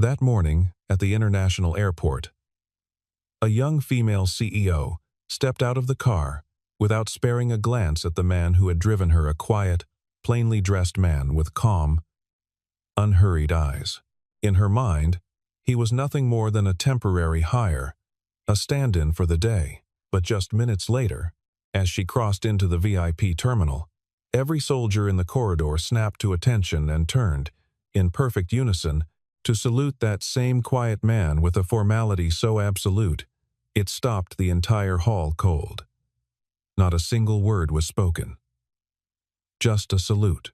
That morning, at the international airport, a young female CEO stepped out of the car without sparing a glance at the man who had driven her, a quiet, plainly dressed man with calm, unhurried eyes. In her mind, he was nothing more than a temporary hire, a stand-in for the day. But just minutes later, as she crossed into the VIP terminal, every soldier in the corridor snapped to attention and turned, in perfect unison, to salute that same quiet man with a formality so absolute, it stopped the entire hall cold. Not a single word was spoken. Just a salute.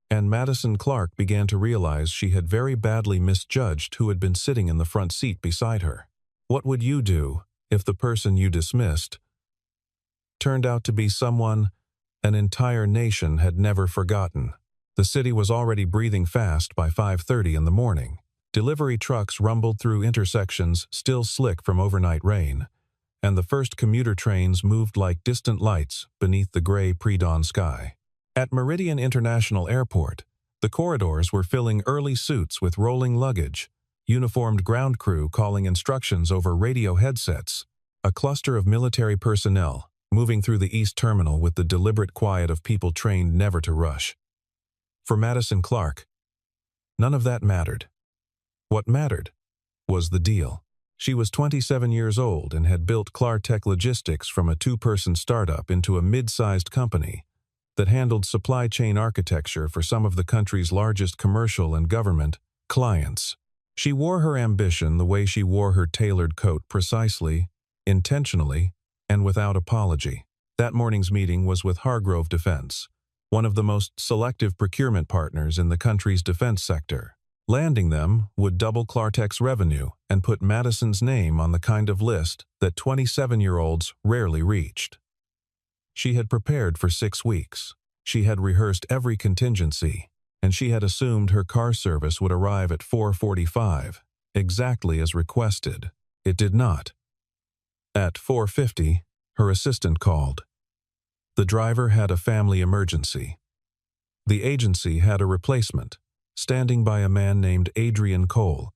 And Madison Clark began to realize she had very badly misjudged who had been sitting in the front seat beside her. What would you do if the person you dismissed turned out to be someone an entire nation had never forgotten? The city was already breathing fast by 5:30 in the morning. Delivery trucks rumbled through intersections still slick from overnight rain, and the first commuter trains moved like distant lights beneath the gray pre-dawn sky. At Meridian International Airport, the corridors were filling early suits with rolling luggage, uniformed ground crew calling instructions over radio headsets, a cluster of military personnel moving through the East Terminal with the deliberate quiet of people trained never to rush. For Madison Clark, none of that mattered. What mattered was the deal. She was 27 years old and had built Clartech Logistics from a two-person startup into a mid-sized company that handled supply chain architecture for some of the country's largest commercial and government clients. She wore her ambition the way she wore her tailored coat, precisely, intentionally, and without apology. That morning's meeting was with Hargrove Defense, one of the most selective procurement partners in the country's defense sector. Landing them would double Clartech's revenue and put Madison's name on the kind of list that 27-year-olds rarely reached. She had prepared for 6 weeks. She had rehearsed every contingency, and she had assumed her car service would arrive at 4:45, exactly as requested. It did not. At 4:50, her assistant called. The driver had a family emergency. The agency had a replacement, standing by a man named Adrian Cole.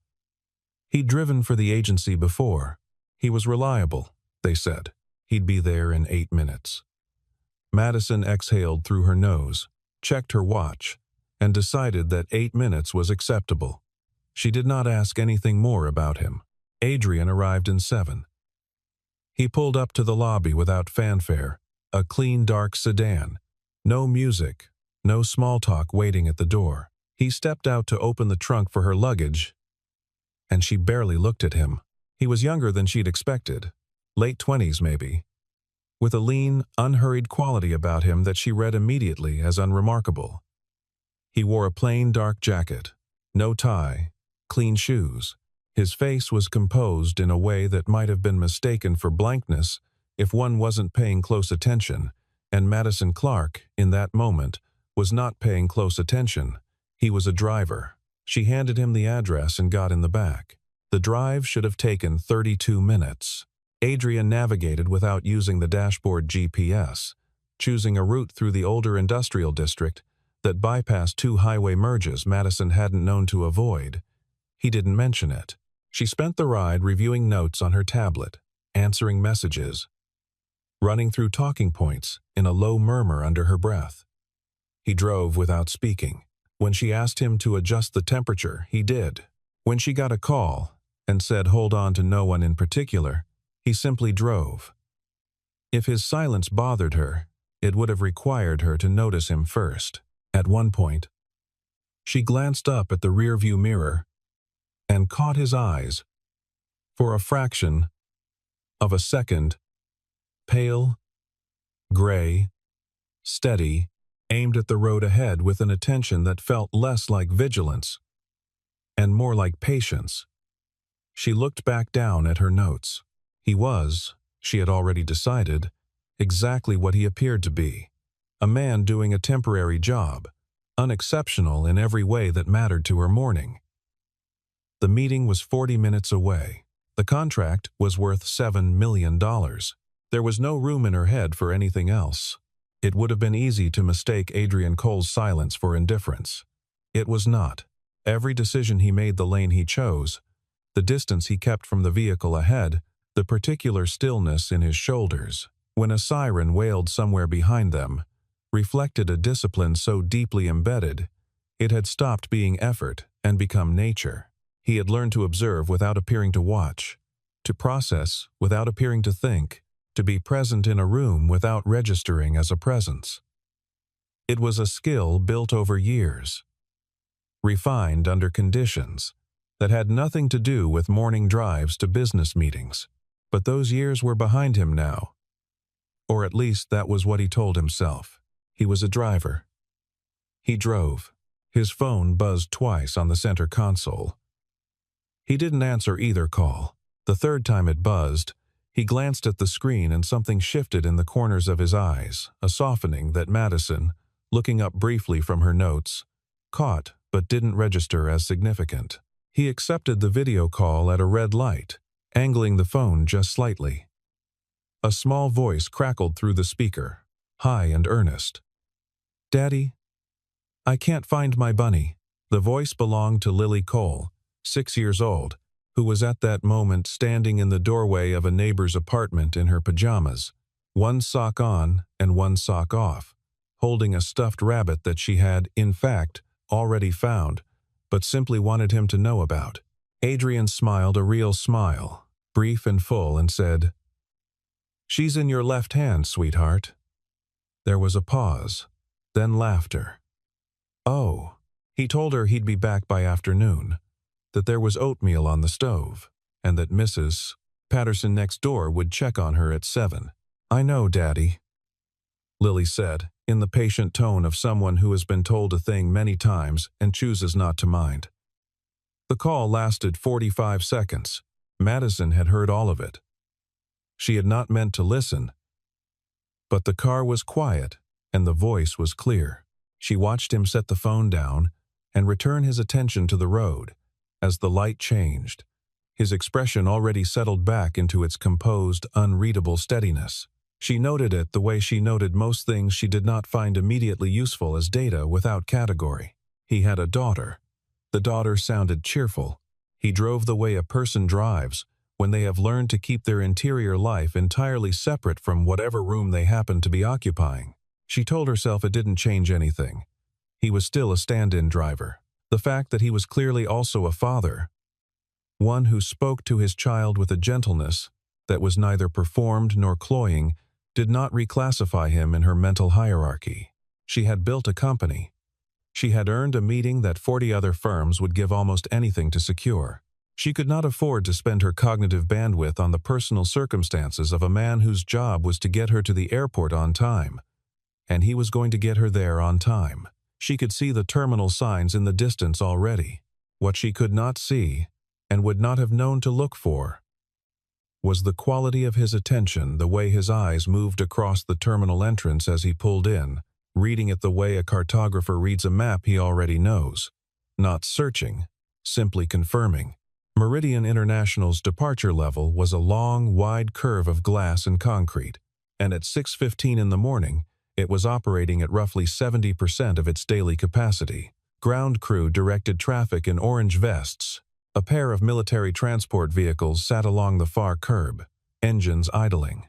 He'd driven for the agency before. He was reliable, they said. He'd be there in 8 minutes. Madison exhaled through her nose, checked her watch, and decided that 8 minutes was acceptable. She did not ask anything more about him. Adrian arrived in 7. He pulled up to the lobby without fanfare, a clean, dark sedan. No music, no small talk waiting at the door. He stepped out to open the trunk for her luggage, and she barely looked at him. He was younger than she'd expected, late 20s maybe, with a lean, unhurried quality about him that she read immediately as unremarkable. He wore a plain dark jacket, no tie, clean shoes. His face was composed in a way that might have been mistaken for blankness if one wasn't paying close attention, and Madison Clark, in that moment, was not paying close attention. He was a driver. She handed him the address and got in the back. The drive should have taken 32 minutes. Adrian navigated without using the dashboard GPS, choosing a route through the older industrial district that bypassed 2 highway merges Madison hadn't known to avoid. He didn't mention it. She spent the ride reviewing notes on her tablet, answering messages, running through talking points in a low murmur under her breath. He drove without speaking. When she asked him to adjust the temperature, he did. When she got a call and said hold on to no one in particular, he simply drove. If his silence bothered her, it would have required her to notice him first. At one point, she glanced up at the rearview mirror and caught his eyes, for a fraction of a second, pale, gray, steady, aimed at the road ahead with an attention that felt less like vigilance and more like patience. She looked back down at her notes. He was, she had already decided, exactly what he appeared to be, a man doing a temporary job, unexceptional in every way that mattered to her morning. The meeting was 40 minutes away. The contract was worth $7 million. There was no room in her head for anything else. It would have been easy to mistake Adrian Cole's silence for indifference. It was not. Every decision he made, the lane he chose, the distance he kept from the vehicle ahead, the particular stillness in his shoulders, when a siren wailed somewhere behind them, reflected a discipline so deeply embedded, it had stopped being effort and become nature. He had learned to observe without appearing to watch, to process without appearing to think, to be present in a room without registering as a presence. It was a skill built over years, refined under conditions that had nothing to do with morning drives to business meetings. But those years were behind him now. Or at least that was what he told himself. He was a driver. He drove. His phone buzzed twice on the center console. He didn't answer either call. The third time it buzzed, he glanced at the screen and something shifted in the corners of his eyes, a softening that Madison, looking up briefly from her notes, caught but didn't register as significant. He accepted the video call at a red light, angling the phone just slightly. A small voice crackled through the speaker, high and earnest. "Daddy, I can't find my bunny." The voice belonged to Lily Cole, 6 years old, who was at that moment standing in the doorway of a neighbor's apartment in her pajamas, one sock on and one sock off, holding a stuffed rabbit that she had, in fact, already found, but simply wanted him to know about. Adrian smiled a real smile, brief and full, and said, "She's in your left hand, sweetheart." There was a pause, then laughter. "Oh." He told her he'd be back by afternoon, that there was oatmeal on the stove, and that Mrs. Patterson next door would check on her at 7. "I know, Daddy," Lily said, in the patient tone of someone who has been told a thing many times and chooses not to mind. The call lasted 45 seconds. Madison had heard all of it. She had not meant to listen, but the car was quiet and the voice was clear. She watched him set the phone down and return his attention to the road. As the light changed, his expression already settled back into its composed, unreadable steadiness. She noted it the way she noted most things she did not find immediately useful as data without category. He had a daughter. The daughter sounded cheerful. He drove the way a person drives when they have learned to keep their interior life entirely separate from whatever room they happen to be occupying. She told herself it didn't change anything. He was still a stand-in driver. The fact that he was clearly also a father, one who spoke to his child with a gentleness that was neither performed nor cloying, did not reclassify him in her mental hierarchy. She had built a company. She had earned a meeting that 40 other firms would give almost anything to secure. She could not afford to spend her cognitive bandwidth on the personal circumstances of a man whose job was to get her to the airport on time. And he was going to get her there on time. She could see the terminal signs in the distance already. What she could not see, and would not have known to look for, was the quality of his attention, the way his eyes moved across the terminal entrance as he pulled in, reading it the way a cartographer reads a map he already knows. Not searching, simply confirming. Meridian International's departure level was a long, wide curve of glass and concrete, and at 6:15 in the morning, it was operating at roughly 70% of its daily capacity. Ground crew directed traffic in orange vests. A pair of military transport vehicles sat along the far curb, engines idling.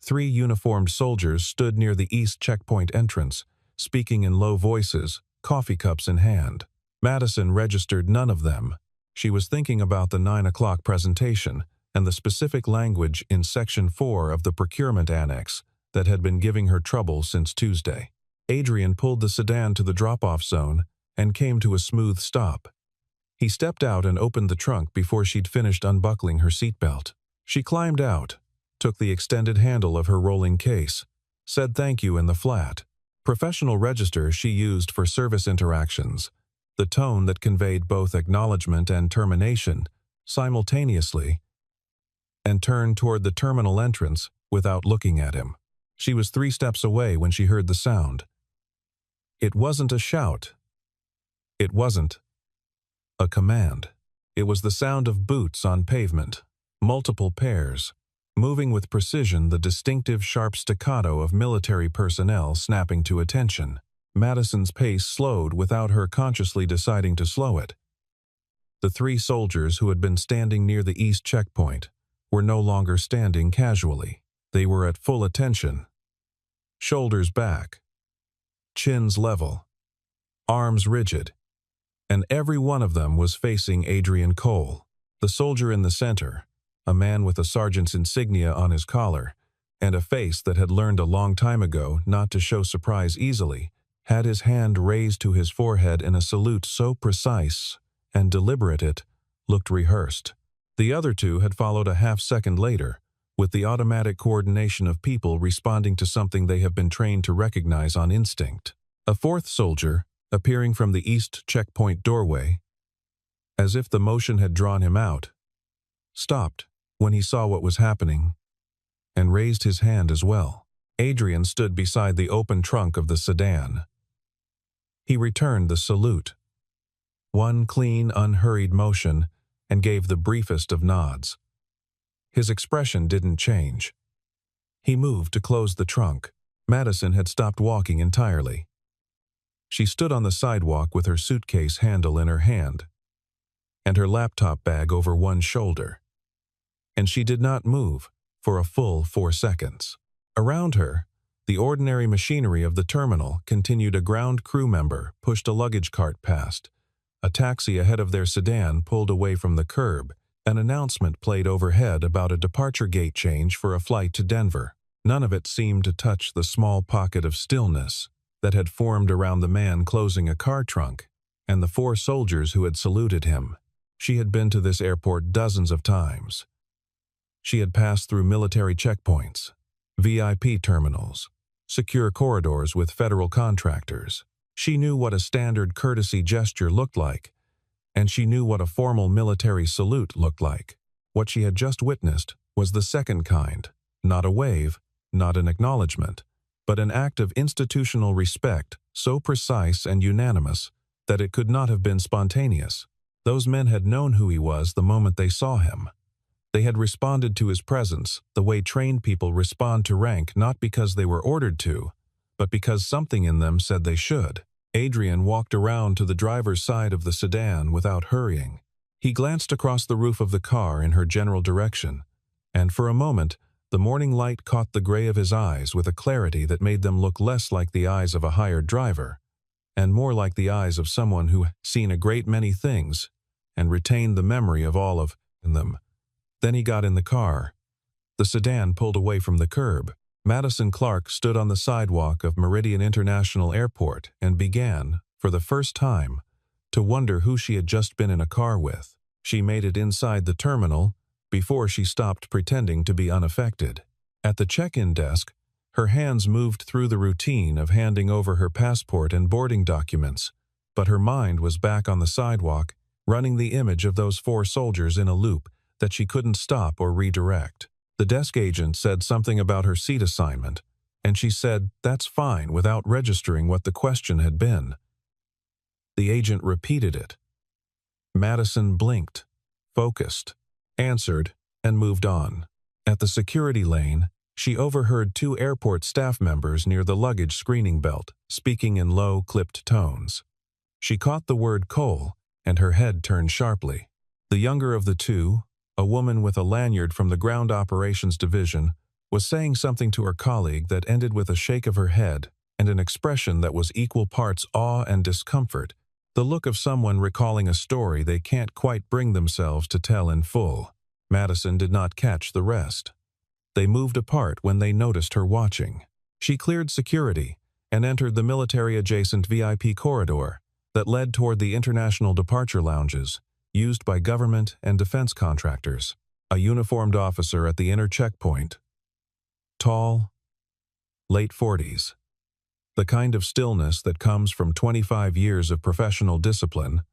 3 uniformed soldiers stood near the east checkpoint entrance, speaking in low voices, coffee cups in hand. Madison registered none of them. She was thinking about the 9 o'clock presentation and the specific language in Section 4 of the Procurement Annex that had been giving her trouble since Tuesday. Adrian pulled the sedan to the drop-off zone and came to a smooth stop. He stepped out and opened the trunk before she'd finished unbuckling her seatbelt. She climbed out, took the extended handle of her rolling case, said thank you in the flat, professional register she used for service interactions, the tone that conveyed both acknowledgement and termination simultaneously, and turned toward the terminal entrance without looking at him. She was 3 steps away when she heard the sound. It wasn't a shout. It wasn't a command. It was the sound of boots on pavement, multiple pairs, moving with precision, the distinctive sharp staccato of military personnel snapping to attention. Madison's pace slowed without her consciously deciding to slow it. The three soldiers who had been standing near the east checkpoint were no longer standing casually. They were at full attention, shoulders back, chins level, arms rigid, and every one of them was facing Adrian Cole. The soldier in the center, a man with a sergeant's insignia on his collar, and a face that had learned a long time ago not to show surprise easily, had his hand raised to his forehead in a salute so precise and deliberate it looked rehearsed. The other two had followed a half-second later, with the automatic coordination of people responding to something they have been trained to recognize on instinct. A fourth soldier, appearing from the east checkpoint doorway, as if the motion had drawn him out, stopped when he saw what was happening and raised his hand as well. Adrian stood beside the open trunk of the sedan. He returned the salute, one clean, unhurried motion, and gave the briefest of nods. His expression didn't change. He moved to close the trunk. Madison had stopped walking entirely. She stood on the sidewalk with her suitcase handle in her hand and her laptop bag over one shoulder. And she did not move for a full 4 seconds. Around her, the ordinary machinery of the terminal continued. A ground crew member pushed a luggage cart past. A taxi ahead of their sedan pulled away from the curb. An announcement played overhead about a departure gate change for a flight to Denver. None of it seemed to touch the small pocket of stillness that had formed around the man closing a car trunk and the 4 soldiers who had saluted him. She had been to this airport dozens of times. She had passed through military checkpoints, VIP terminals, secure corridors with federal contractors. She knew what a standard courtesy gesture looked like, and she knew what a formal military salute looked like. What she had just witnessed was the second kind, not a wave, not an acknowledgement, but an act of institutional respect so precise and unanimous that it could not have been spontaneous. Those men had known who he was the moment they saw him. They had responded to his presence the way trained people respond to rank, not because they were ordered to, but because something in them said they should. Adrian walked around to the driver's side of the sedan without hurrying. He glanced across the roof of the car in her general direction, and for a moment, the morning light caught the gray of his eyes with a clarity that made them look less like the eyes of a hired driver, and more like the eyes of someone who had seen a great many things and retained the memory of all of them. Then he got in the car. The sedan pulled away from the curb. Madison Clark stood on the sidewalk of Meridian International Airport and began, for the first time, to wonder who she had just been in a car with. She made it inside the terminal before she stopped pretending to be unaffected. At the check-in desk, her hands moved through the routine of handing over her passport and boarding documents, but her mind was back on the sidewalk, running the image of those 4 soldiers in a loop that she couldn't stop or redirect. The desk agent said something about her seat assignment, and she said, "That's fine," without registering what the question had been. The agent repeated it. Madison blinked, focused, answered, and moved on. At the security lane, she overheard 2 airport staff members near the luggage screening belt, speaking in low, clipped tones. She caught the word Cole, and her head turned sharply. The younger of the 2, a woman with a lanyard from the Ground Operations Division, was saying something to her colleague that ended with a shake of her head and an expression that was equal parts awe and discomfort, the look of someone recalling a story they can't quite bring themselves to tell in full. Madison did not catch the rest. They moved apart when they noticed her watching. She cleared security and entered the military-adjacent VIP corridor that led toward the international departure lounges, used by government and defense contractors. A uniformed officer at the inner checkpoint, tall, late 40s, the kind of stillness that comes from 25 years of professional discipline,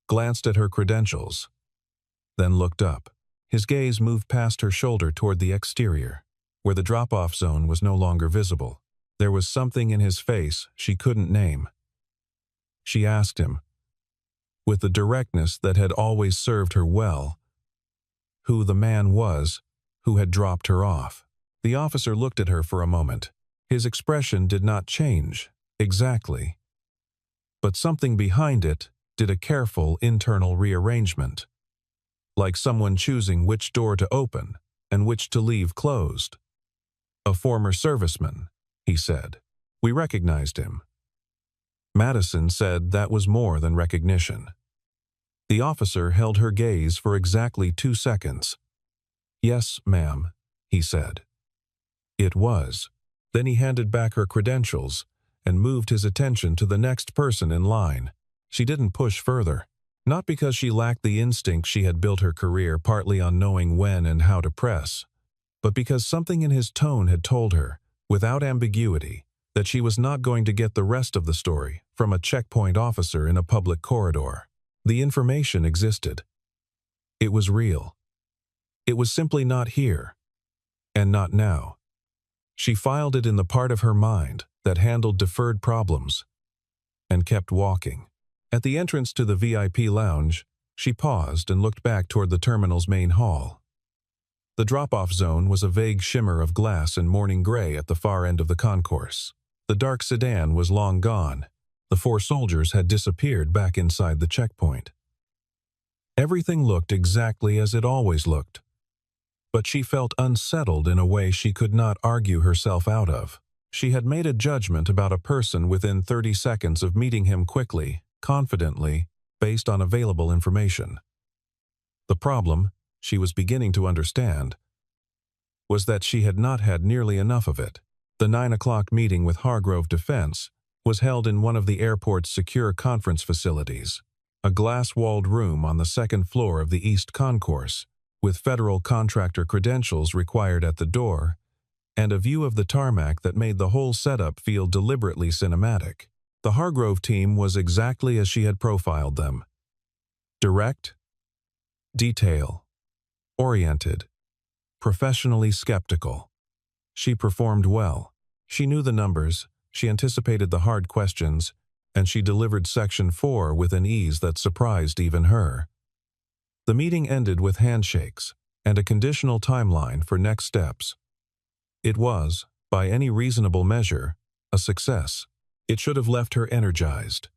glanced at her credentials, then looked up. His gaze moved past her shoulder toward the exterior, where the drop-off zone was no longer visible. There was something in his face she couldn't name. She asked him, with the directness that had always served her well, who the man was who had dropped her off. The officer looked at her for a moment. His expression did not change, exactly, but something behind it did a careful internal rearrangement, like someone choosing which door to open and which to leave closed. "A former serviceman," he said. "We recognized him." Madison said that was more than recognition. The officer held her gaze for exactly 2 seconds. "Yes, ma'am," he said. It was. Then he handed back her credentials and moved his attention to the next person in line. She didn't push further, not because she lacked the instinct she had built her career partly on knowing when and how to press, but because something in his tone had told her, without ambiguity, that she was not going to get the rest of the story from a checkpoint officer in a public corridor. The information existed. It was real. It was simply not here, and not now. She filed it in the part of her mind that handled deferred problems, and kept walking. At the entrance to the VIP lounge, she paused and looked back toward the terminal's main hall. The drop-off zone was a vague shimmer of glass and morning gray at the far end of the concourse. The dark sedan was long gone. The 4 soldiers had disappeared back inside the checkpoint. Everything looked exactly as it always looked, but she felt unsettled in a way she could not argue herself out of. She had made a judgment about a person within 30 seconds of meeting him quickly, confidently, based on available information. The problem, she was beginning to understand, was that she had not had nearly enough of it. The 9 o'clock meeting with Hargrove Defense was held in one of the airport's secure conference facilities, a glass-walled room on the 2nd floor of the East Concourse, with federal contractor credentials required at the door, and a view of the tarmac that made the whole setup feel deliberately cinematic. The Hargrove team was exactly as she had profiled them. Direct, detail-oriented, professionally skeptical. She performed well. She knew the numbers, she anticipated the hard questions, and she delivered Section 4 with an ease that surprised even her. The meeting ended with handshakes and a conditional timeline for next steps. It was, by any reasonable measure, a success. It should have left her energized.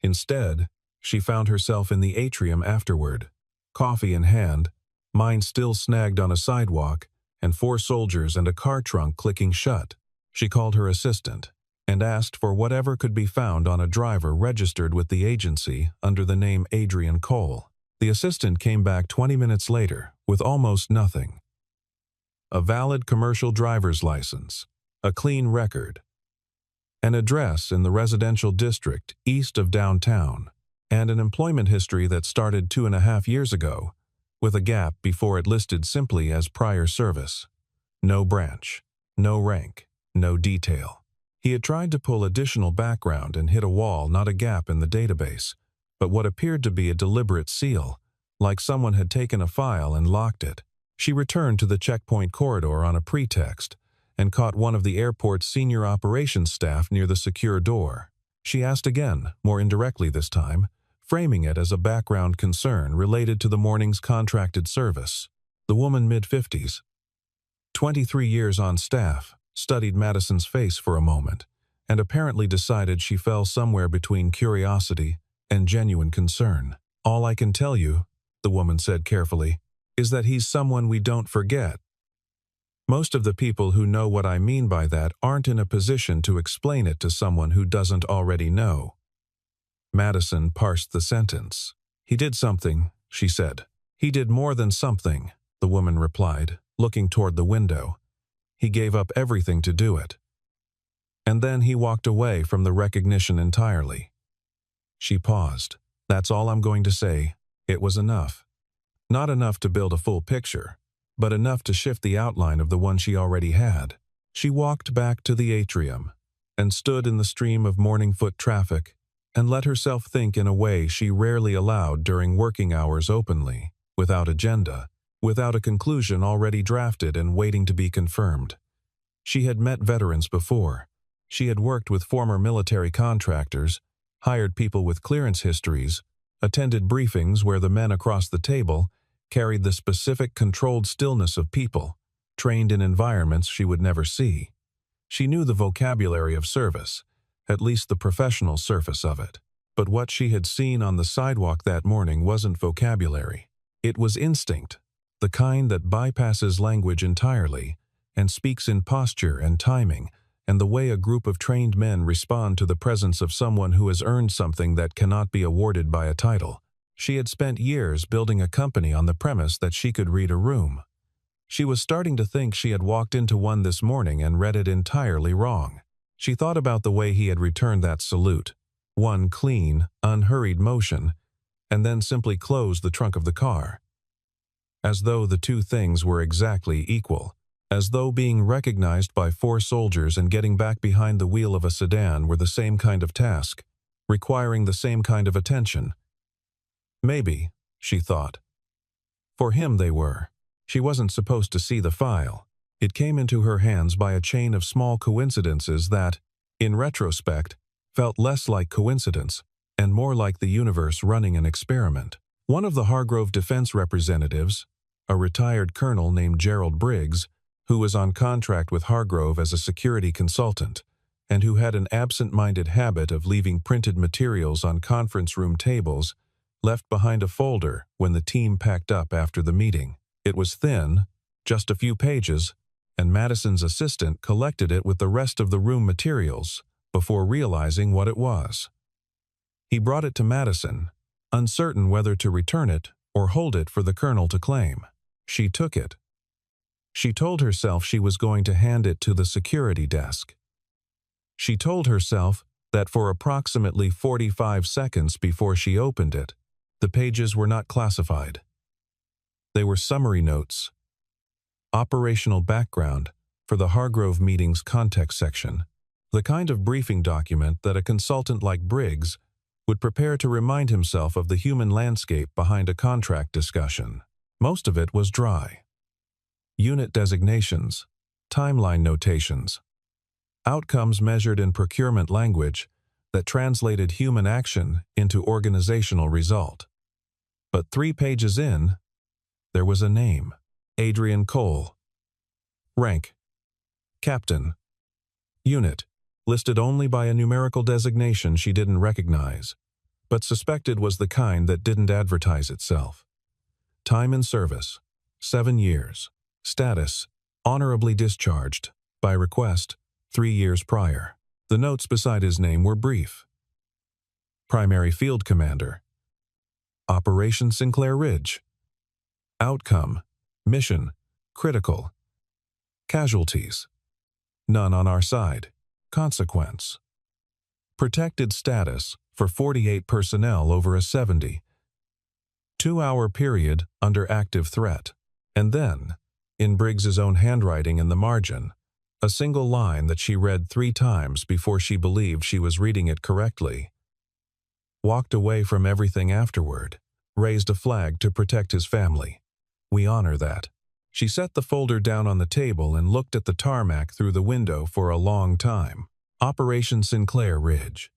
Instead, she found herself in the atrium afterward, coffee in hand, mind still snagged on a sidewalk, and 4 soldiers and a car trunk clicking shut. She called her assistant and asked for whatever could be found on a driver registered with the agency under the name Adrian Cole. The assistant came back 20 minutes later with almost nothing. A valid commercial driver's license, a clean record, an address in the residential district east of downtown, and an employment history that started 2.5 years ago, with a gap before it listed simply as prior service. No branch, no rank, no detail. He had tried to pull additional background and hit a wall, not a gap in the database, but what appeared to be a deliberate seal, like someone had taken a file and locked it. She returned to the checkpoint corridor on a pretext and caught one of the airport's senior operations staff near the secure door. She asked again, more indirectly this time, framing it as a background concern related to the morning's contracted service. The woman, mid-50s, 23 years on staff, studied Madison's face for a moment and apparently decided she fell somewhere between curiosity and genuine concern. "All I can tell you," the woman said carefully, "is that he's someone we don't forget. Most of the people who know what I mean by that aren't in a position to explain it to someone who doesn't already know." Madison parsed the sentence. "He did something," she said. "He did more than something," the woman replied, looking toward the window. "He gave up everything to do it. And then he walked away from the recognition entirely." She paused. "That's all I'm going to say. It was enough. Not enough to build a full picture, but enough to shift the outline of the one she already had." She walked back to the atrium and stood in the stream of morning foot traffic and let herself think in a way she rarely allowed during working hours openly, without agenda, without a conclusion already drafted and waiting to be confirmed. She had met veterans before. She had worked with former military contractors, hired people with clearance histories, attended briefings where the men across the table carried the specific controlled stillness of people, trained in environments she would never see. She knew the vocabulary of service, at least the professional surface of it. But what she had seen on the sidewalk that morning wasn't vocabulary. It was instinct, the kind that bypasses language entirely and speaks in posture and timing and the way a group of trained men respond to the presence of someone who has earned something that cannot be awarded by a title. She had spent years building a company on the premise that she could read a room. She was starting to think she had walked into one this morning and read it entirely wrong. She thought about the way he had returned that salute, one clean, unhurried motion, and then simply closed the trunk of the car. As though the two things were exactly equal. As though being recognized by 4 soldiers and getting back behind the wheel of a sedan were the same kind of task, requiring the same kind of attention. Maybe, she thought. For him they were. She wasn't supposed to see the file. It came into her hands by a chain of small coincidences that, in retrospect, felt less like coincidence and more like the universe running an experiment. One of the Hargrove defense representatives, a retired colonel named Gerald Briggs, who was on contract with Hargrove as a security consultant, and who had an absent-minded habit of leaving printed materials on conference room tables, left behind a folder when the team packed up after the meeting. It was thin, just a few pages, and Madison's assistant collected it with the rest of the room materials before realizing what it was. He brought it to Madison, uncertain whether to return it or hold it for the colonel to claim. She took it. She told herself she was going to hand it to the security desk. She told herself that for approximately 45 seconds before she opened it, the pages were not classified. They were summary notes. Operational background for the Hargrove meeting's context section. The kind of briefing document that a consultant like Briggs would prepare to remind himself of the human landscape behind a contract discussion. Most of it was dry. Unit designations, timeline notations, outcomes measured in procurement language that translated human action into organizational result. But 3 pages in, there was a name, Adrian Cole. Rank, Captain. Unit, listed only by a numerical designation she didn't recognize, but suspected was the kind that didn't advertise itself. Time in service, 7 years. Status, honorably discharged, by request, 3 years prior. The notes beside his name were brief. Primary Field Commander. Operation Sinclair Ridge. Outcome, mission, critical. Casualties, none on our side. Consequence. Protected status for 48 personnel over a 72-hour period under active threat. And then, in Briggs's own handwriting in the margin, a single line that she read 3 times before she believed she was reading it correctly. Walked away from everything afterward, raised a flag to protect his family. We honor that. She set the folder down on the table and looked at the tarmac through the window for a long time. Operation Sinclair Ridge.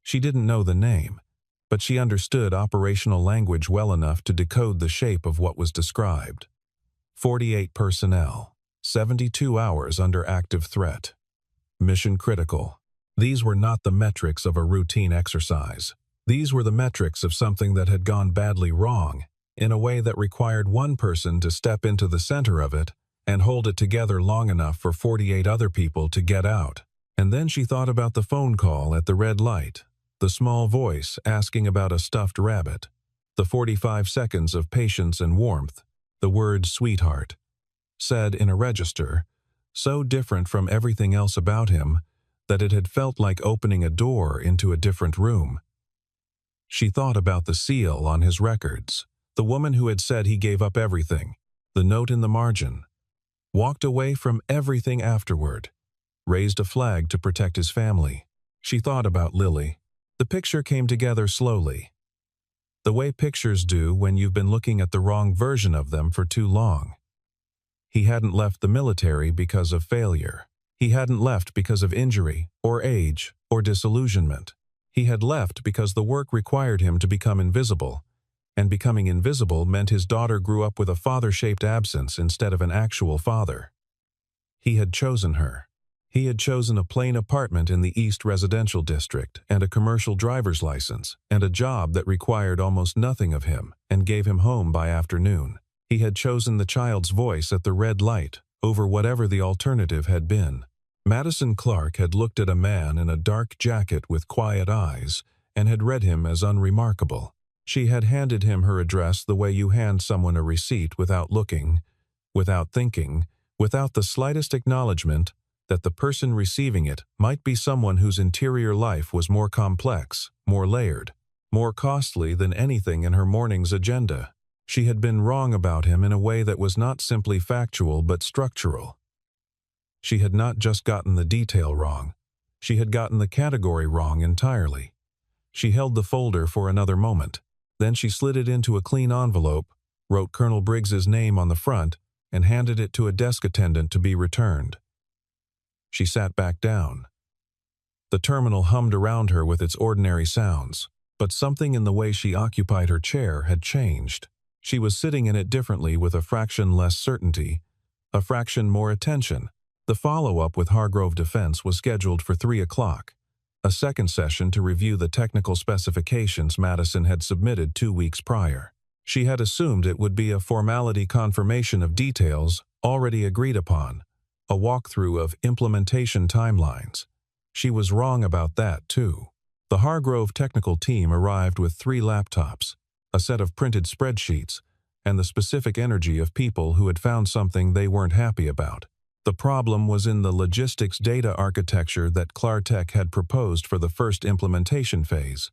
She didn't know the name, but she understood operational language well enough to decode the shape of what was described. 48 personnel, 72 hours under active threat. Mission critical. These were not the metrics of a routine exercise. These were the metrics of something that had gone badly wrong, in a way that required one person to step into the center of it and hold it together long enough for 48 other people to get out. And then she thought about the phone call at the red light, the small voice asking about a stuffed rabbit, the 45 seconds of patience and warmth, the word sweetheart, said in a register, so different from everything else about him that it had felt like opening a door into a different room. She thought about the seal on his records, the woman who had said he gave up everything, the note in the margin, walked away from everything afterward, raised a flag to protect his family. She thought about Lily. The picture came together slowly. The way pictures do when you've been looking at the wrong version of them for too long. He hadn't left the military because of failure. He hadn't left because of injury, or age, or disillusionment. He had left because the work required him to become invisible, and becoming invisible meant his daughter grew up with a father-shaped absence instead of an actual father. He had chosen her. He had chosen a plain apartment in the East Residential District and a commercial driver's license and a job that required almost nothing of him and gave him home by afternoon. He had chosen the child's voice at the red light over whatever the alternative had been. Madison Clark had looked at a man in a dark jacket with quiet eyes and had read him as unremarkable. She had handed him her address the way you hand someone a receipt without looking, without thinking, without the slightest acknowledgement that the person receiving it might be someone whose interior life was more complex, more layered, more costly than anything in her morning's agenda. She had been wrong about him in a way that was not simply factual but structural. She had not just gotten the detail wrong. She had gotten the category wrong entirely. She held the folder for another moment. Then she slid it into a clean envelope, wrote Colonel Briggs's name on the front, and handed it to a desk attendant to be returned. She sat back down. The terminal hummed around her with its ordinary sounds, but something in the way she occupied her chair had changed. She was sitting in it differently, with a fraction less certainty, a fraction more attention. The follow-up with Hargrove Defense was scheduled for 3 o'clock, a second session to review the technical specifications Madison had submitted 2 weeks prior. She had assumed it would be a formality confirmation of details already agreed upon, a walkthrough of implementation timelines. She was wrong about that, too. The Hargrove technical team arrived with 3 laptops, a set of printed spreadsheets, and the specific energy of people who had found something they weren't happy about. The problem was in the logistics data architecture that Clartech had proposed for the first implementation phase.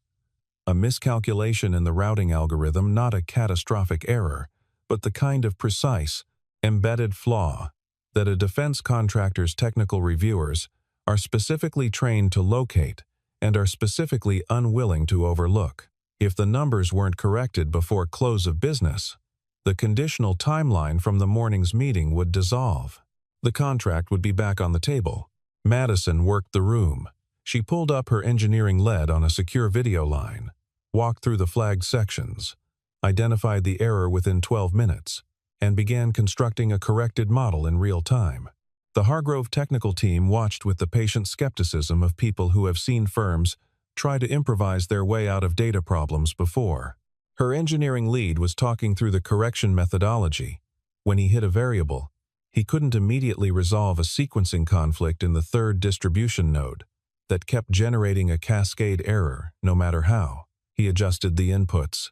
A miscalculation in the routing algorithm, not a catastrophic error, but the kind of precise, embedded flaw that a defense contractor's technical reviewers are specifically trained to locate and are specifically unwilling to overlook. If the numbers weren't corrected before close of business, the conditional timeline from the morning's meeting would dissolve. The contract would be back on the table. Madison worked the room. She pulled up her engineering lead on a secure video line, walked through the flagged sections, identified the error within 12 minutes, and began constructing a corrected model in real time. The Hargrove technical team watched with the patient skepticism of people who have seen firms try to improvise their way out of data problems before. Her engineering lead was talking through the correction methodology. When he hit a variable, he couldn't immediately resolve a sequencing conflict in the third distribution node that kept generating a cascade error no matter how. He adjusted the inputs.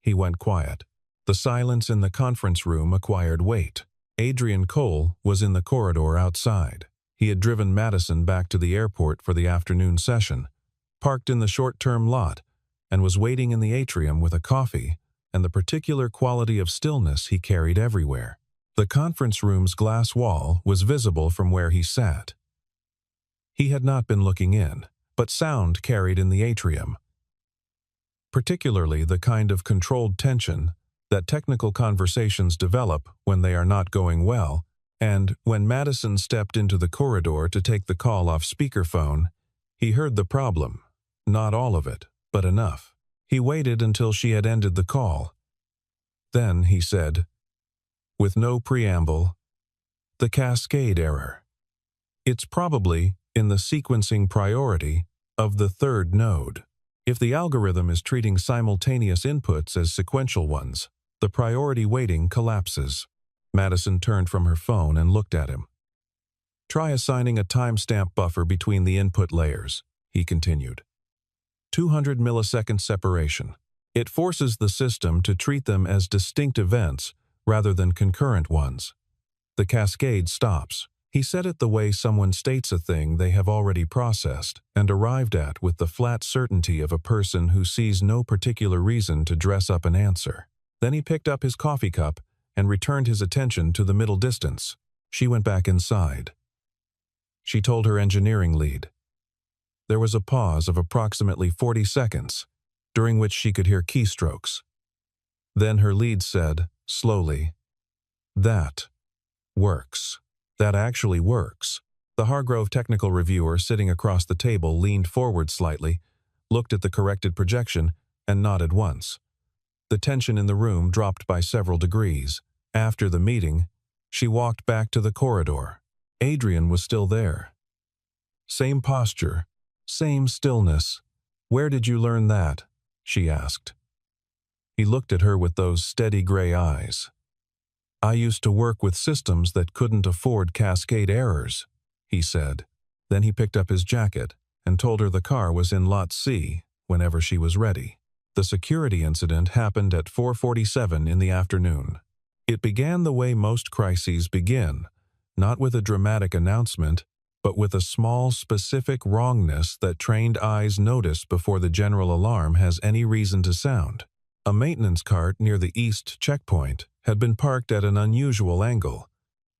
He went quiet. The silence in the conference room acquired weight. Adrian Cole was in the corridor outside. He had driven Madison back to the airport for the afternoon session, parked in the short-term lot, and was waiting in the atrium with a coffee and the particular quality of stillness he carried everywhere. The conference room's glass wall was visible from where he sat. He had not been looking in, but sound carried in the atrium, particularly the kind of controlled tension that technical conversations develop when they are not going well, and when Madison stepped into the corridor to take the call off speakerphone, he heard the problem. Not all of it, but enough. He waited until she had ended the call. Then he said, with no preamble, "The cascade error. It's probably in the sequencing priority of the third node. If the algorithm is treating simultaneous inputs as sequential ones, the priority weighting collapses." Madison turned from her phone and looked at him. "Try assigning a timestamp buffer between the input layers," he continued. 200 millisecond separation. It forces the system to treat them as distinct events rather than concurrent ones. The cascade stops. He said it the way someone states a thing they have already processed and arrived at with the flat certainty of a person who sees no particular reason to dress up an answer. Then he picked up his coffee cup and returned his attention to the middle distance. She went back inside. She told her engineering lead. There was a pause of approximately 40 seconds, during which she could hear keystrokes. Then her lead said, slowly, "That works. That actually works." The Hargrove technical reviewer sitting across the table leaned forward slightly, looked at the corrected projection, and nodded once. The tension in the room dropped by several degrees. After the meeting, she walked back to the corridor. Adrian was still there. Same posture, same stillness. Where did you learn that? She asked. He looked at her with those steady gray eyes. I used to work with systems that couldn't afford cascade errors, he said. Then he picked up his jacket and told her the car was in Lot C whenever she was ready. The security incident happened at 4:47 in the afternoon. It began the way most crises begin, not with a dramatic announcement, but with a small, specific wrongness that trained eyes notice before the general alarm has any reason to sound. A maintenance cart near the east checkpoint had been parked at an unusual angle,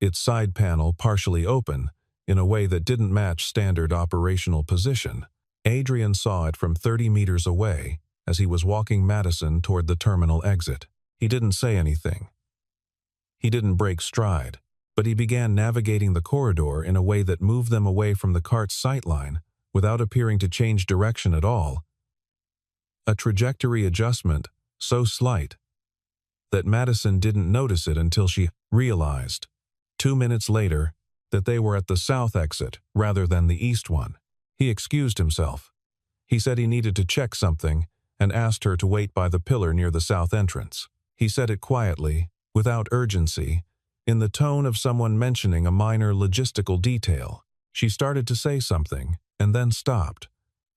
its side panel partially open, in a way that didn't match standard operational position. Adrian saw it from 30 meters away as he was walking Madison toward the terminal exit. He didn't say anything. He didn't break stride, but he began navigating the corridor in a way that moved them away from the cart's sightline without appearing to change direction at all. A trajectory adjustment so slight that Madison didn't notice it until she realized, 2 minutes later, that they were at the south exit rather than the east one. He excused himself. He said he needed to check something and asked her to wait by the pillar near the south entrance. He said it quietly, without urgency, in the tone of someone mentioning a minor logistical detail. She started to say something and then stopped,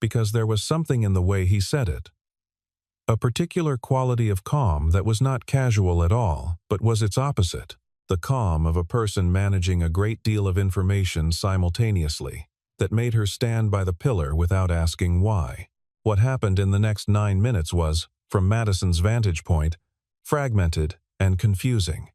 because there was something in the way he said it. A particular quality of calm that was not casual at all, but was its opposite. The calm of a person managing a great deal of information simultaneously, that made her stand by the pillar without asking why. What happened in the next 9 minutes was, from Madison's vantage point, fragmented and confusing.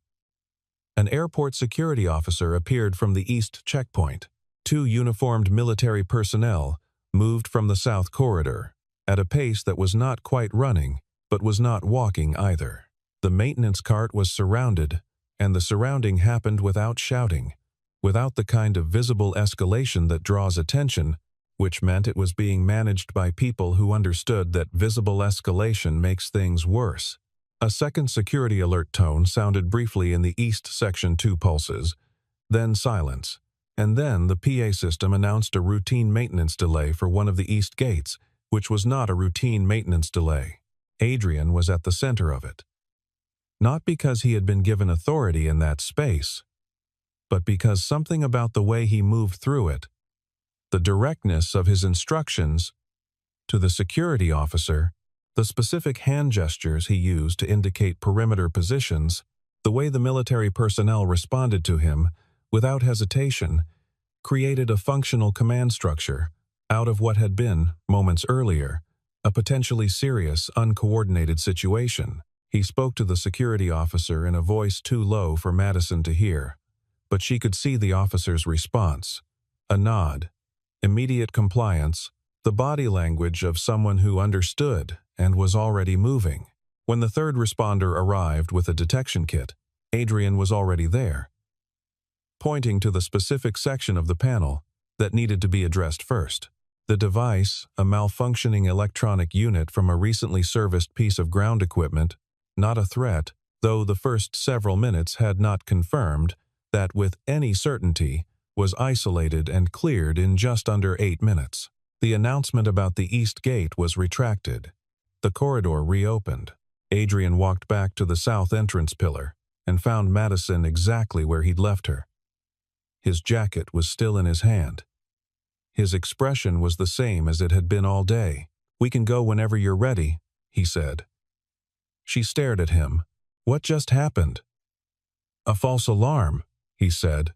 An airport security officer appeared from the east checkpoint. 2 uniformed military personnel moved from the south corridor, at a pace that was not quite running, but was not walking either. The maintenance cart was surrounded, and the surrounding happened without shouting, without the kind of visible escalation that draws attention, which meant it was being managed by people who understood that visible escalation makes things worse. A second security alert tone sounded briefly in the east section 2 pulses, then silence, and then the PA system announced a routine maintenance delay for one of the east gates, which was not a routine maintenance delay. Adrian was at the center of it. Not because he had been given authority in that space, but because something about the way he moved through it, the directness of his instructions to the security officer, the specific hand gestures he used to indicate perimeter positions, the way the military personnel responded to him, without hesitation, created a functional command structure out of what had been, moments earlier, a potentially serious, uncoordinated situation. He spoke to the security officer in a voice too low for Madison to hear, but she could see the officer's response. A nod, immediate compliance, the body language of someone who understood and was already moving. When the third responder arrived with a detection kit, Adrian was already there, pointing to the specific section of the panel that needed to be addressed first. The device, a malfunctioning electronic unit from a recently serviced piece of ground equipment, not a threat, though the first several minutes had not confirmed that with any certainty, was isolated and cleared in just under 8 minutes. The announcement about the east gate was retracted. The corridor reopened. Adrian walked back to the south entrance pillar and found Madison exactly where he'd left her. His jacket was still in his hand. His expression was the same as it had been all day. "We can go whenever you're ready," he said. She stared at him. "What just happened?" "A false alarm," he said.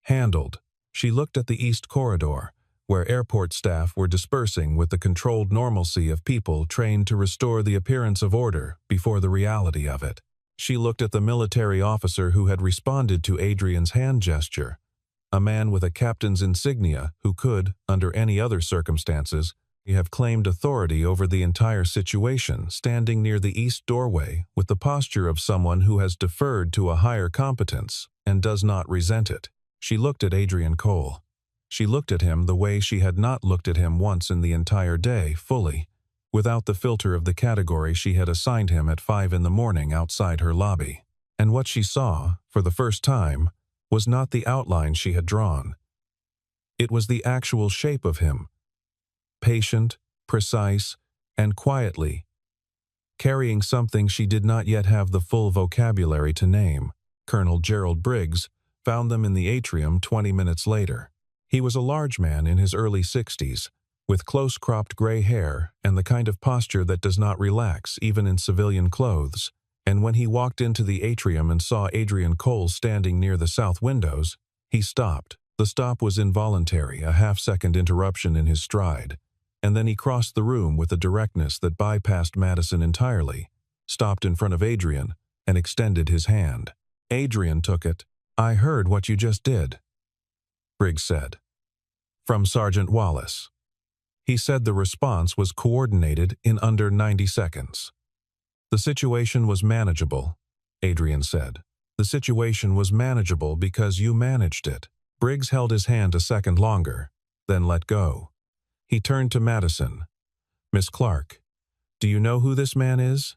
"Handled." She looked at the east corridor, where airport staff were dispersing with the controlled normalcy of people trained to restore the appearance of order before the reality of it. She looked at the military officer who had responded to Adrian's hand gesture, a man with a captain's insignia who could, under any other circumstances, have claimed authority over the entire situation, standing near the east doorway with the posture of someone who has deferred to a higher competence and does not resent it. She looked at Adrian Cole. She looked at him the way she had not looked at him once in the entire day, fully, without the filter of the category she had assigned him at 5 in the morning outside her lobby. And what she saw, for the first time, was not the outline she had drawn. It was the actual shape of him, patient, precise, and quietly, carrying something she did not yet have the full vocabulary to name. Colonel Gerald Briggs found them in the atrium 20 minutes later. He was a large man in his early 60s, with close-cropped gray hair and the kind of posture that does not relax even in civilian clothes. And when he walked into the atrium and saw Adrian Cole standing near the south windows, he stopped. The stop was involuntary, a half-second interruption in his stride, and then he crossed the room with a directness that bypassed Madison entirely, stopped in front of Adrian, and extended his hand. Adrian took it. "I heard what you just did," Briggs said. "From Sergeant Wallace." He said the response was coordinated in under 90 seconds. "The situation was manageable," Adrian said. "The situation was manageable because you managed it." Briggs held his hand a second longer, then let go. He turned to Madison. "Miss Clark, do you know who this man is?"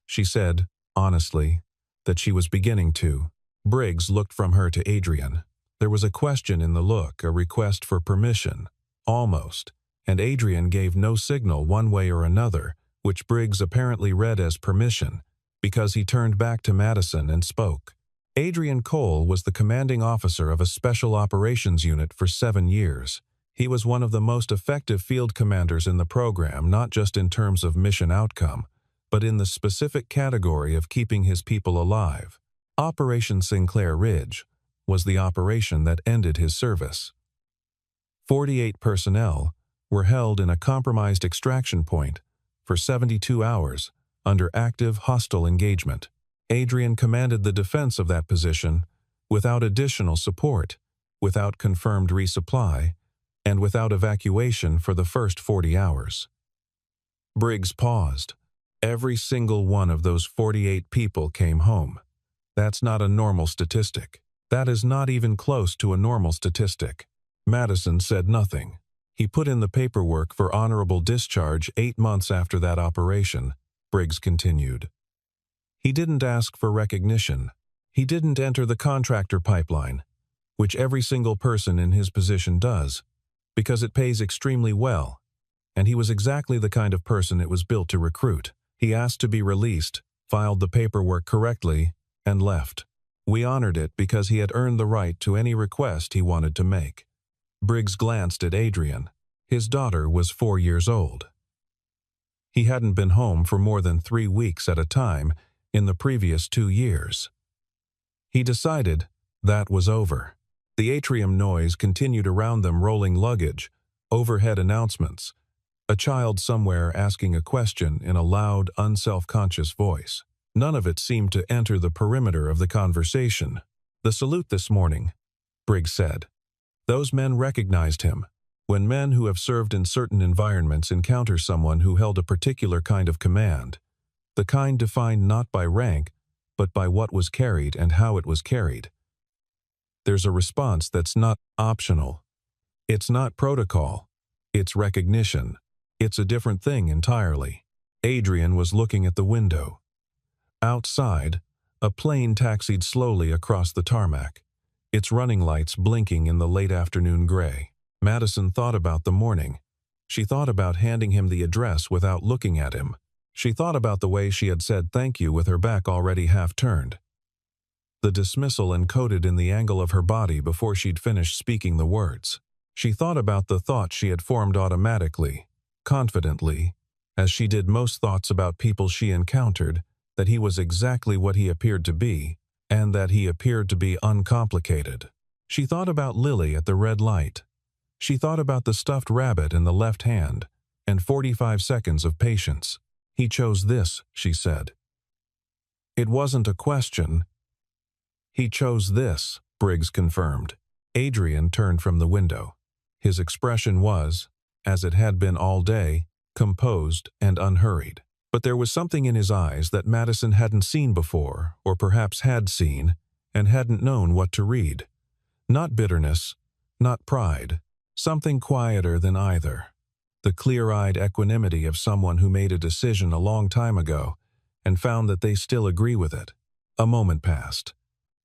She said, honestly, that she was beginning to. Briggs looked from her to Adrian. There was a question in the look, a request for permission, almost, and Adrian gave no signal one way or another, which Briggs apparently read as permission, because he turned back to Madison and spoke. Adrian Cole was the commanding officer of a special operations unit for 7 years. He was one of the most effective field commanders in the program, not just in terms of mission outcome, but in the specific category of keeping his people alive. Operation Sinclair Ridge was the operation that ended his service. 48 personnel were held in a compromised extraction point for 72 hours under active hostile engagement. Adrian commanded the defense of that position without additional support, without confirmed resupply, and without evacuation for the first 40 hours. Briggs paused. Every single one of those 48 people came home. That's not a normal statistic. That is not even close to a normal statistic. Madison said nothing. He put in the paperwork for honorable discharge 8 months after that operation, Briggs continued. He didn't ask for recognition. He didn't enter the contractor pipeline, which every single person in his position does, because it pays extremely well, and he was exactly the kind of person it was built to recruit. He asked to be released, filed the paperwork correctly, and left. We honored it because he had earned the right to any request he wanted to make. Briggs glanced at Adrian. His daughter was 4 years old. He hadn't been home for more than 3 weeks at a time in the previous 2 years. He decided that was over. The atrium noise continued around them, rolling luggage, overhead announcements, a child somewhere asking a question in a loud, unself-conscious voice. None of it seemed to enter the perimeter of the conversation. "The salute this morning," Briggs said. Those men recognized him. When men who have served in certain environments encounter someone who held a particular kind of command, the kind defined not by rank, but by what was carried and how it was carried, there's a response that's not optional. It's not protocol. It's recognition. It's a different thing entirely. Adrian was looking at the window. Outside, a plane taxied slowly across the tarmac, its running lights blinking in the late afternoon gray. Madison thought about the morning. She thought about handing him the address without looking at him. She thought about the way she had said thank you with her back already half turned. The dismissal encoded in the angle of her body before she'd finished speaking the words. She thought about the thought she had formed automatically, confidently, as she did most thoughts about people she encountered, that he was exactly what he appeared to be, and that he appeared to be uncomplicated. She thought about Lily at the red light. She thought about the stuffed rabbit in the left hand, and 45 seconds of patience. "He chose this," she said. "It wasn't a question. He chose this," Briggs confirmed. Adrian turned from the window. His expression was, as it had been all day, composed and unhurried. But there was something in his eyes that Madison hadn't seen before, or perhaps had seen, and hadn't known what to read. Not bitterness, not pride, something quieter than either. The clear-eyed equanimity of someone who made a decision a long time ago and found that they still agree with it. A moment passed.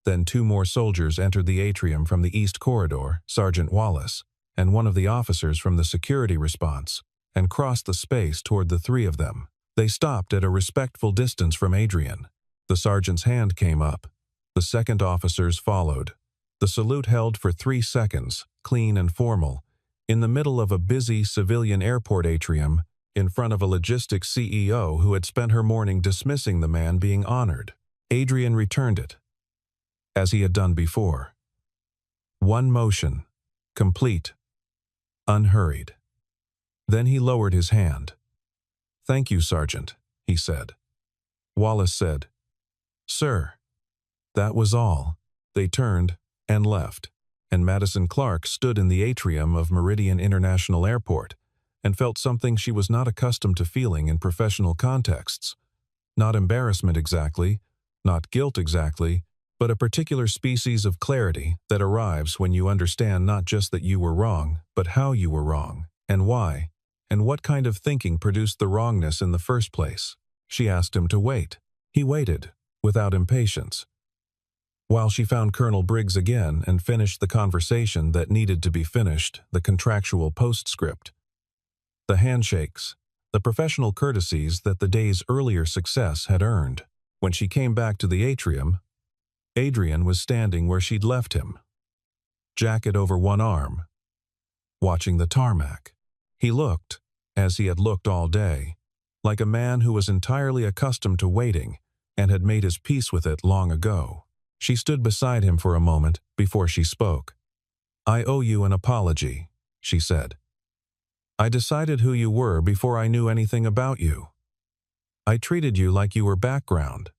Then 2 more soldiers entered the atrium from the east corridor, Sergeant Wallace, and one of the officers from the security response, and crossed the space toward the three of them. They stopped at a respectful distance from Adrian. The sergeant's hand came up. The second officers followed. The salute held for 3 seconds, clean and formal, in the middle of a busy civilian airport atrium, in front of a logistics CEO who had spent her morning dismissing the man being honored. Adrian returned it, as he had done before. One motion, complete, unhurried. Then he lowered his hand. "Thank you, Sergeant," he said. Wallace said, "Sir." That was all. They turned and left, and Madison Clark stood in the atrium of Meridian International Airport and felt something she was not accustomed to feeling in professional contexts. Not embarrassment exactly, not guilt exactly, but a particular species of clarity that arrives when you understand not just that you were wrong, but how you were wrong, and why, and what kind of thinking produced the wrongness in the first place. She asked him to wait. He waited, without impatience, while she found Colonel Briggs again and finished the conversation that needed to be finished, the contractual postscript. The handshakes, the professional courtesies that the day's earlier success had earned. When she came back to the atrium, Adrian was standing where she'd left him, jacket over one arm, watching the tarmac. He looked, as he had looked all day, like a man who was entirely accustomed to waiting and had made his peace with it long ago. She stood beside him for a moment before she spoke. "I owe you an apology," she said. "I decided who you were before I knew anything about you. I treated you like you were background."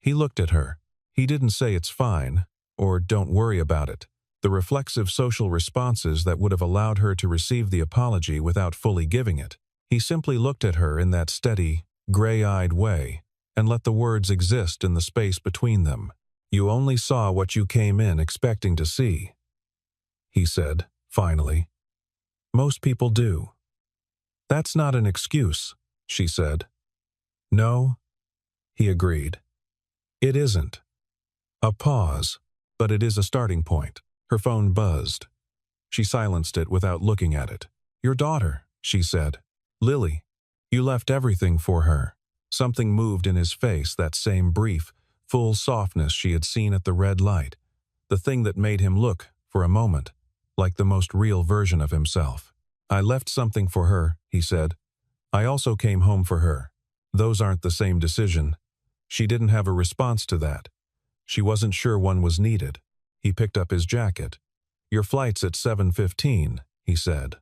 He looked at her. He didn't say "it's fine" or "don't worry about it," the reflexive social responses that would have allowed her to receive the apology without fully giving it. He simply looked at her in that steady, gray-eyed way and let the words exist in the space between them. "You only saw what you came in expecting to see," he said, finally. "Most people do." "That's not an excuse," she said. "No," he agreed. "It isn't." A pause, but it is a starting point. Her phone buzzed. She silenced it without looking at it. "Your daughter," she said. "Lily. You left everything for her." Something moved in his face, that same brief, full softness she had seen at the red light, the thing that made him look, for a moment, like the most real version of himself. "I left something for her," he said. "I also came home for her. Those aren't the same decision." She didn't have a response to that. She wasn't sure one was needed. He picked up his jacket. "Your flight's at 7:15, he said.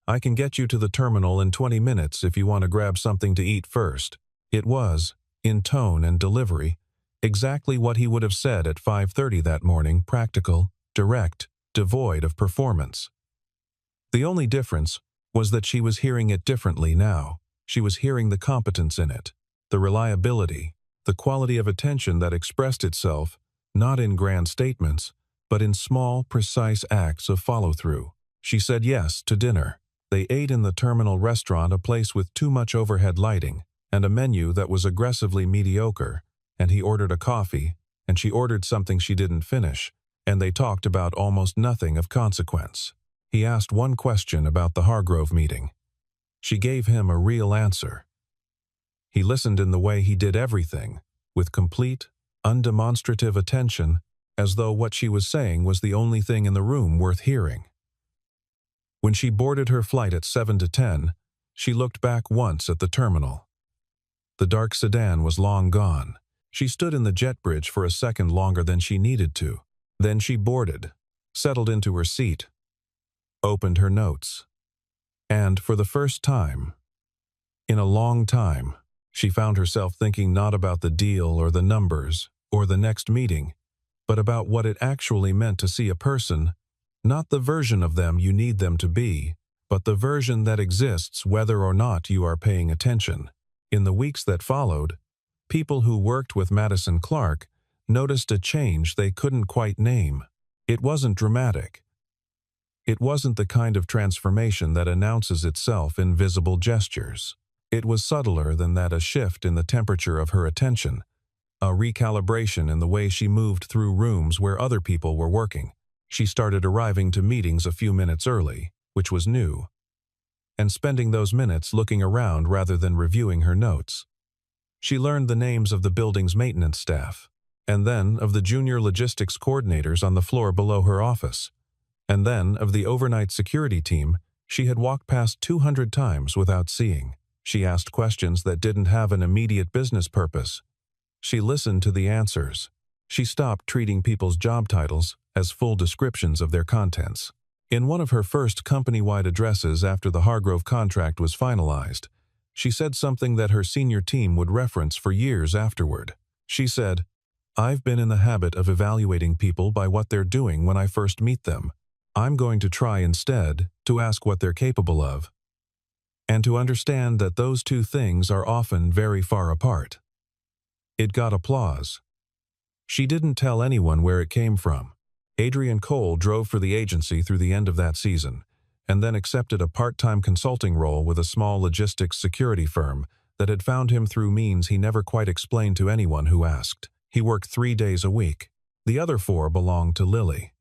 "I can get you to the terminal in 20 minutes if you want to grab something to eat first." It was, in tone and delivery, exactly what he would have said at 5:30 that morning, practical, direct, devoid of performance. The only difference was that she was hearing it differently now. She was hearing the competence in it, the reliability, the quality of attention that expressed itself not in grand statements, but in small, precise acts of follow-through. She said yes to dinner. They ate in the terminal restaurant, a place with too much overhead lighting, and a menu that was aggressively mediocre, and he ordered a coffee, and she ordered something she didn't finish, and they talked about almost nothing of consequence. He asked one question about the Hargrove meeting. She gave him a real answer. He listened in the way he did everything, with complete, undemonstrative attention, as though what she was saying was the only thing in the room worth hearing. When she boarded her flight at 7 to 10, she looked back once at the terminal. The dark sedan was long gone. She stood in the jet bridge for a second longer than she needed to. Then she boarded, settled into her seat, opened her notes. And for the first time, in a long time, she found herself thinking not about the deal or the numbers or the next meeting, but about what it actually meant to see a person, not the version of them you need them to be, but the version that exists whether or not you are paying attention. In the weeks that followed, people who worked with Madison Clark noticed a change they couldn't quite name. It wasn't dramatic. It wasn't the kind of transformation that announces itself in visible gestures. It was subtler than that, a shift in the temperature of her attention, a recalibration in the way she moved through rooms where other people were working, She started arriving to meetings a few minutes early, which was new, and spending those minutes looking around rather than reviewing her notes. She learned the names of the building's maintenance staff, and then of the junior logistics coordinators on the floor below her office, and then of the overnight security team she had walked past 200 times without seeing. She asked questions that didn't have an immediate business purpose. She listened to the answers. She stopped treating people's job titles as full descriptions of their contents. In one of her first company-wide addresses after the Hargrove contract was finalized, she said something that her senior team would reference for years afterward. She said, "I've been in the habit of evaluating people by what they're doing when I first meet them. I'm going to try instead to ask what they're capable of, and to understand that those two things are often very far apart." It got applause. She didn't tell anyone where it came from. Adrian Cole drove for the agency through the end of that season, and then accepted a part-time consulting role with a small logistics security firm that had found him through means he never quite explained to anyone who asked. He worked 3 days a week. The other 4 belonged to Lily.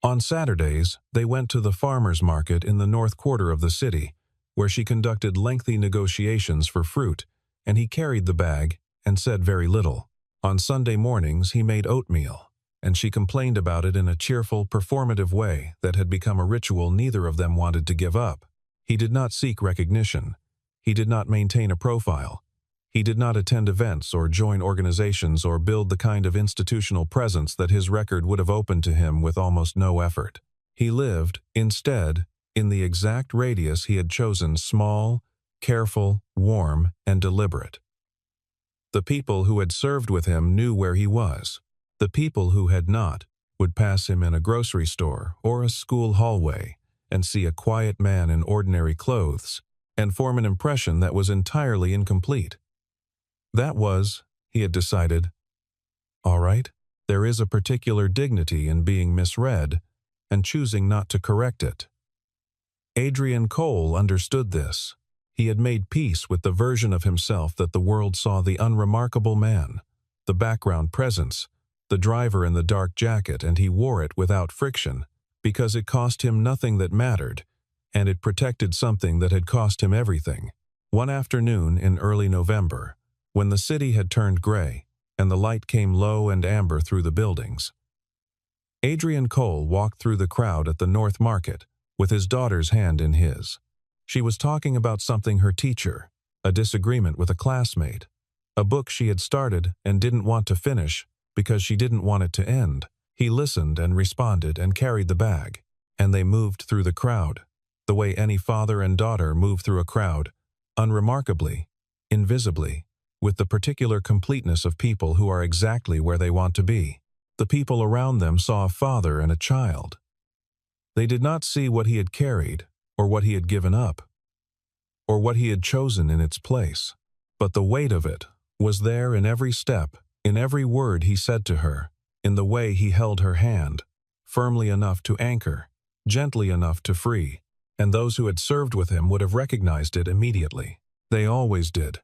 On Saturdays, they went to the farmers' market in the north quarter of the city, where she conducted lengthy negotiations for fruit, and he carried the bag and said very little. On Sunday mornings, he made oatmeal, and she complained about it in a cheerful, performative way that had become a ritual neither of them wanted to give up. He did not seek recognition. He did not maintain a profile. He did not attend events or join organizations or build the kind of institutional presence that his record would have opened to him with almost no effort. He lived, instead, in the exact radius he had chosen: small, careful, warm, and deliberate. The people who had served with him knew where he was. The people who had not would pass him in a grocery store or a school hallway and see a quiet man in ordinary clothes and form an impression that was entirely incomplete. That was, he had decided, all right, there is a particular dignity in being misread and choosing not to correct it. Adrian Cole understood this. He had made peace with the version of himself that the world saw the unremarkable man, the background presence, the driver in the dark jacket, and he wore it without friction because it cost him nothing that mattered, and it protected something that had cost him everything. One afternoon in early November, when the city had turned gray and the light came low and amber through the buildings, Adrian Cole walked through the crowd at the North Market with his daughter's hand in his. She was talking about something her teacher, a disagreement with a classmate, a book she had started and didn't want to finish because she didn't want it to end. He listened and responded and carried the bag, and they moved through the crowd, the way any father and daughter move through a crowd, unremarkably, invisibly, with the particular completeness of people who are exactly where they want to be. The people around them saw a father and a child. They did not see what he had carried, or what he had given up, or what he had chosen in its place. But the weight of it was there in every step, in every word he said to her, in the way he held her hand, firmly enough to anchor, gently enough to free, and those who had served with him would have recognized it immediately. They always did.